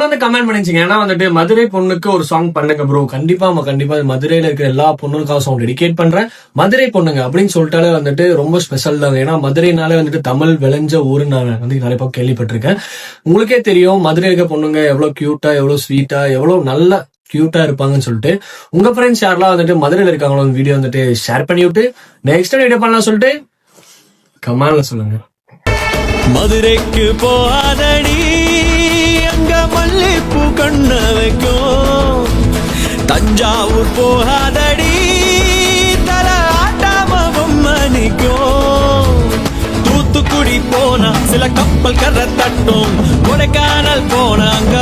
தொடர்ந்து கமெண்ட் பண்ணிச்சிங்க. ஏன்னா வந்துட்டு மதுரை பொண்ணுக்கு ஒரு சாங் பண்ணுங்க ப்ரோ. கண்டிப்பா மதுரையில இருக்கிற எல்லா பொண்ணுக்காக சாங் டெடிகேட் பண்றேன். மதுரை பொண்ணுங்க அப்படின்னு சொல்லிட்டாலே வந்துட்டு ரொம்ப ஸ்பெஷல் தான். ஏன்னா மதுரைனாலே வந்துட்டு தமிழ் விளைஞ்ச ஊரு நான் வந்து நிறைய பேர் கேள்விப்பட்டிருக்கேன். உங்களுக்கே தெரியும் மதுரை இருக்க பொண்ணுங்க எவ்வளவு கியூட்டா, எவ்வளவு ஸ்வீட்டா, எவ்வளவு நல்ல கியூட்டா இருப்பாங்கன்னு சொல்லிட்டு உங்க ஃப்ரெண்ட்ஸ் யாரெல்லாம் வந்துட்டு மதுரையில இருக்காங்களோ வீடியோ வந்துட்டு ஷேர் பண்ணி விட்டு நெக்ஸ்ட் வீடியோ பண்ணலாம் சொல்லிட்டு கமெண்ட்ல சொல்லுங்க. மதுரைக்கு போகாதடி அங்க மல்லிப்பூ கண்ண வைக்கும். தஞ்சாவூர் போகாதடி தல ஆட்டாம பொம்மனிக்கும். தூத்துக்குடி போனா சில கப்பல் கரை தட்டும். கொடைக்கானல் போனா அங்க